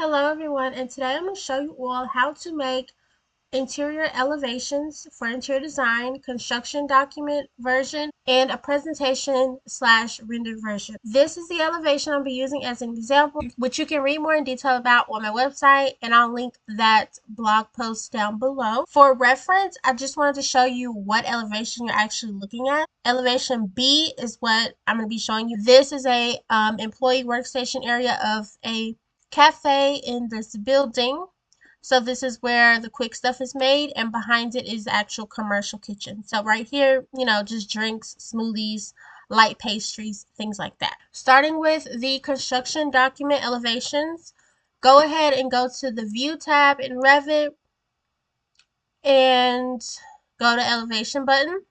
Hello everyone, and today I'm going to show you all how to make interior elevations for interior design, construction document version, and a presentation slash rendered version. This is the elevation I'll be using as an example, which you can read more in detail about on my website, and I'll link that blog post down below. For reference, I just wanted to show you what elevation you're actually looking at. Elevation B is what I'm going to be showing you. This is a employee workstation area of a cafe in this building. So this is where the quick stuff is made, and behind it is the actual commercial kitchen. So right here, just drinks, smoothies, light pastries, things like that. Starting with the construction document elevations, go ahead and go to the View tab in Revit and go to Elevation button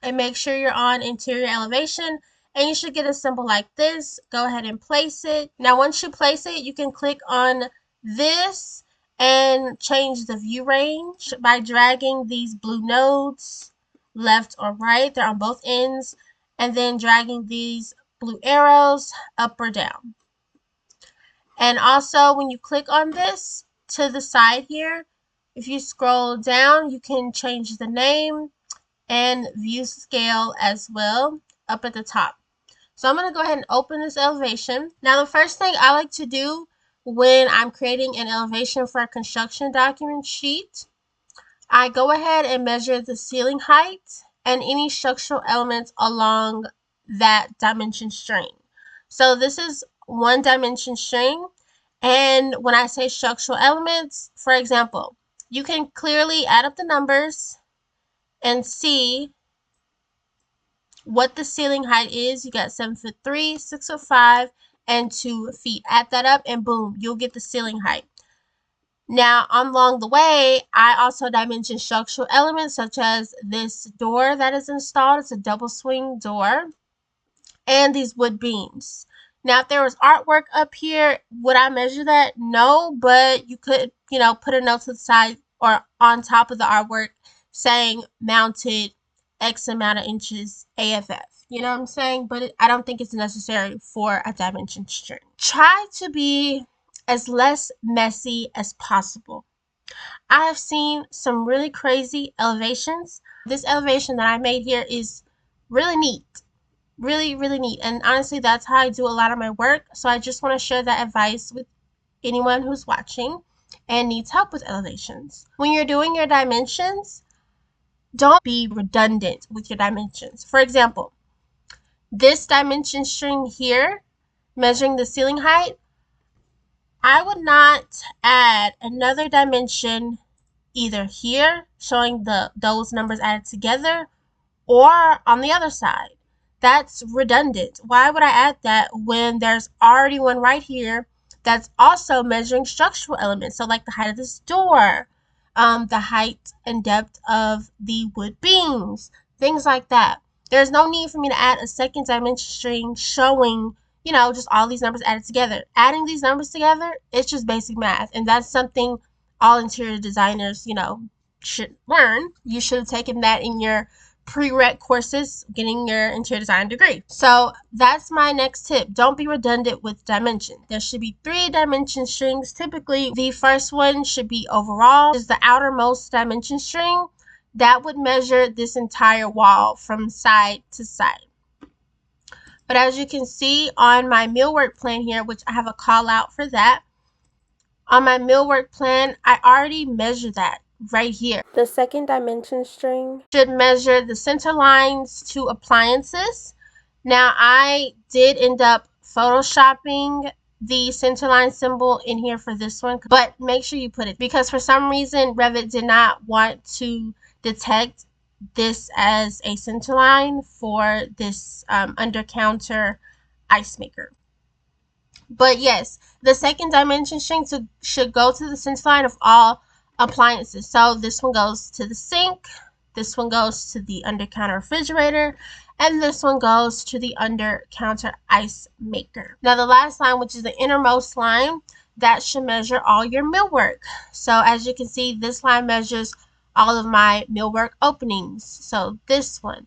and make sure you're on Interior Elevation, and you should get a symbol like this. Go ahead and place it. Now once you place it, you can click on this and change the view range by dragging these blue nodes left or right. They're on both ends, and then dragging these blue arrows up or down. And also when you click on this to the side here, if you scroll down, you can change the name and view scale as well up at the top. So I'm going to go ahead and open this elevation. Now the first thing I like to do when I'm creating an elevation for a construction document sheet, I go ahead and measure the ceiling height and any structural elements along that dimension string. So this is one dimension string, and when I say structural elements, for example, you can clearly add up the numbers and see what the ceiling height is. You got 7'3", 6'5", and 2 feet. Add that up and boom, you'll get the ceiling height. Now along the way, I also dimension structural elements such as this door that is installed. It's a double swing door, and these wood beams. Now if there was artwork up here, would I measure that? No, but you could, put a note to the side or on top of the artwork saying mounted X amount of inches A.F.F. You know what I'm saying? But I don't think it's necessary for a dimension string. Try to be as less messy as possible. I have seen some really crazy elevations. This elevation that I made here is really neat. Really, really neat. And honestly, that's how I do a lot of my work. So I just want to share that advice with anyone who's watching and needs help with elevations. When you're doing your dimensions, don't be redundant with your dimensions. For example, this dimension string here, measuring the ceiling height, I would not add another dimension either here, showing those numbers added together, or on the other side. That's redundant. Why would I add that when there's already one right here that's also measuring structural elements? So like the height of this door, the height and depth of the wood beams, things like that. There's no need for me to add a second dimension string showing, just all these numbers added together. Adding these numbers together, it's just basic math. And that's something all interior designers, should learn. You should have taken that in your prereq courses getting your interior design degree. So that's my next tip. Don't be redundant with dimension. There should be 3 dimension strings. Typically, the first one should be overall, is the outermost dimension string. That would measure this entire wall from side to side. But as you can see on my millwork plan here, which I have a call out for that, on my millwork plan, I already measured that right here. The second dimension string should measure the center lines to appliances. Now I did end up photoshopping the center line symbol in here for this one, but make sure you put it, because for some reason Revit did not want to detect this as a center line for this under counter ice maker. But yes, the second dimension string should go to the center line of all appliances. So this one goes to the sink, this one goes to the under counter refrigerator, and this one goes to the under counter ice maker. Now the last line, which is the innermost line, that should measure all your millwork. So as you can see, this line measures all of my millwork openings. So this one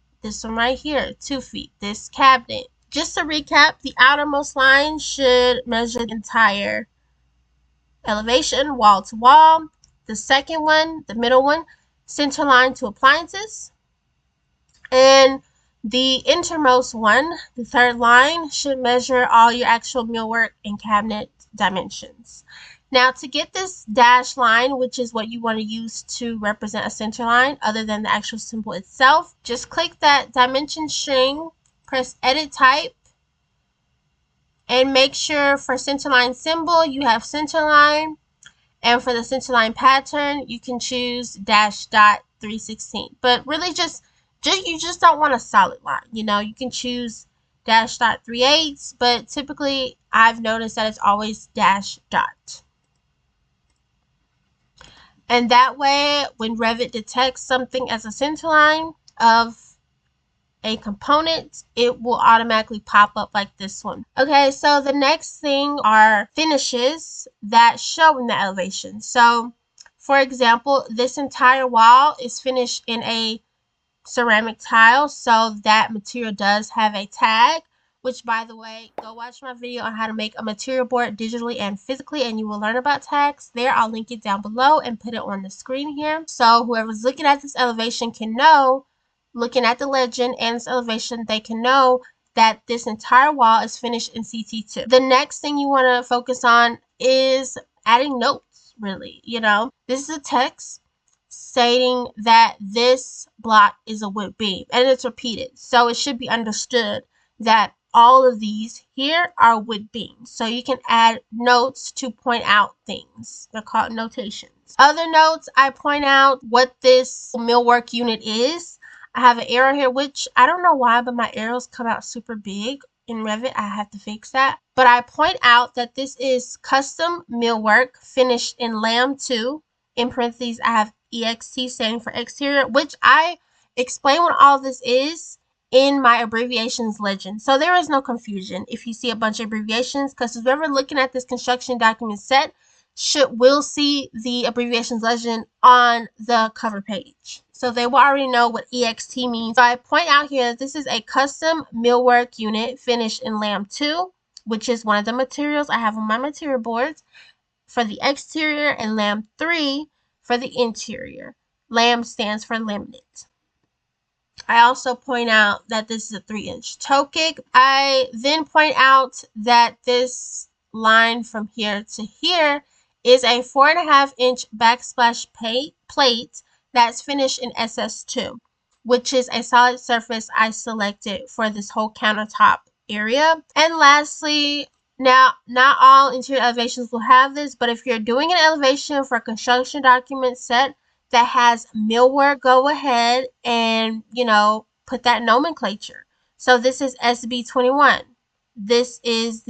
right here, 2 feet, this cabinet. Just to recap, the outermost line should measure the entire elevation, wall to wall. The second one, the middle one, center line to appliances. And the innermost one, the third line, should measure all your actual millwork and cabinet dimensions. Now, to get this dash line, which is what you want to use to represent a center line other than the actual symbol itself, just click that dimension string, press edit type, and make sure for centerline symbol you have centerline, and for the centerline pattern you can choose dash dot 316. But really you just don't want a solid line. You know, you can choose dash dot 3/8, but typically I've noticed that it's always dash dot. And that way, when Revit detects something as a centerline of a component, it will automatically pop up like this one. Okay, so the next thing are finishes that show in the elevation. So, for example, this entire wall is finished in a ceramic tile, so that material does have a tag, which, by the way, go watch my video on how to make a material board digitally and physically, and you will learn about tags there. I'll link it down below and put it on the screen here, so whoever's looking at this elevation can know, looking at the legend and this elevation, they can know that this entire wall is finished in CT2. The next thing you want to focus on is adding notes, really. You know, this is a text stating that this block is a wood beam, and it's repeated, so it should be understood that all of these here are wood beams. So you can add notes to point out things. They're called notations. Other notes, I point out what this millwork unit is. I have an arrow here, which I don't know why, but my arrows come out super big in Revit. I have to fix that. But I point out that this is custom millwork finished in LAM2. In parentheses, I have EXT standing for exterior, which I explain what all this is in my abbreviations legend. So there is no confusion if you see a bunch of abbreviations, because whoever looking at this construction document set will see the abbreviations legend on the cover page. So they will already know what EXT means. So I point out here that this is a custom millwork unit finished in LAM2, which is one of the materials I have on my material boards for the exterior, and LAM3 for the interior. LAM stands for laminate. I also point out that this is a 3-inch toe kick. I then point out that this line from here to here is a 4.5-inch backsplash plate that's finished in SS2, which is a solid surface I selected for this whole countertop area. And lastly, now, not all interior elevations will have this, but if you're doing an elevation for a construction document set that has millwork, go ahead and, put that nomenclature. So this is SB21. This is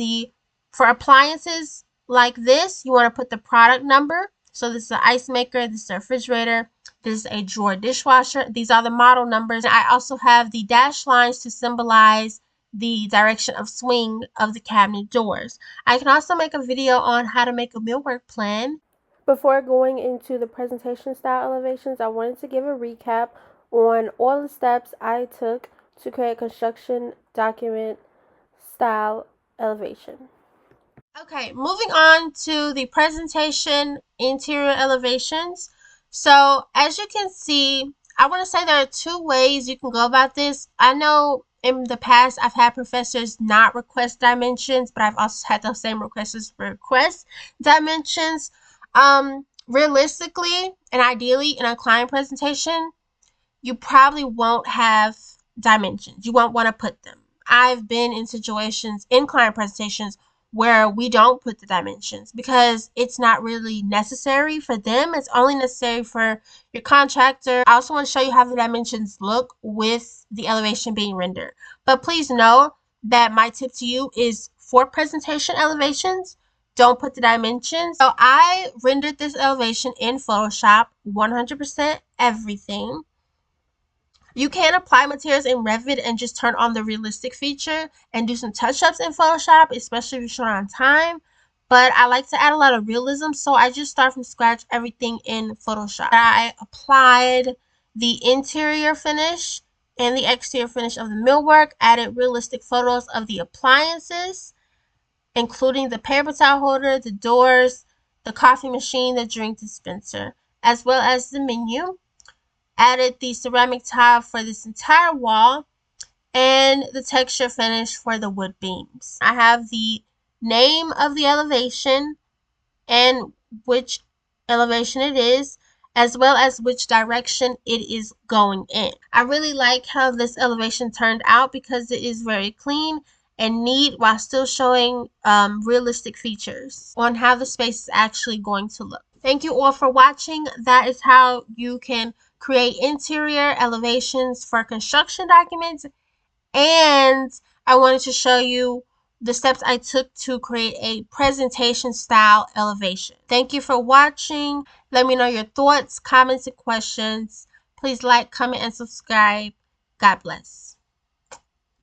for appliances like this, you want to put the product number. So this is an ice maker, this is a refrigerator, this is a drawer dishwasher. These are the model numbers. I also have the dash lines to symbolize the direction of swing of the cabinet doors. I can also make a video on how to make a millwork plan. Before going into the presentation style elevations, I wanted to give a recap on all the steps I took to create a construction document style elevation. Okay, moving on to the presentation interior elevations. So as you can see, I want to say there are two ways you can go about this. I know in the past I've had professors not request dimensions, but I've also had those same requesters request dimensions. Realistically and ideally in a client presentation, you probably won't have dimensions. You won't want to put them. I've been in situations in client presentations where we don't put the dimensions because it's not really necessary for them. It's only necessary for your contractor. I also want to show you how the dimensions look with the elevation being rendered. But please know that my tip to you is for presentation elevations, don't put the dimensions. So I rendered this elevation in Photoshop, 100% everything. You can apply materials in Revit and just turn on the realistic feature and do some touch-ups in Photoshop, especially if you're short on time. But I like to add a lot of realism, so I just start from scratch everything in Photoshop. I applied the interior finish and the exterior finish of the millwork, added realistic photos of the appliances, including the paper towel holder, the doors, the coffee machine, the drink dispenser, as well as the menu. Added the ceramic tile for this entire wall and the texture finish for the wood beams. I have the name of the elevation and which elevation it is, as well as which direction it is going in. I really like how this elevation turned out because it is very clean and neat while still showing realistic features on how the space is actually going to look. Thank you all for watching. That is how you can create interior elevations for construction documents, and I wanted to show you the steps I took to create a presentation style elevation. Thank you for watching. Let me know your thoughts, comments, and questions. Please like, comment, and subscribe. God bless.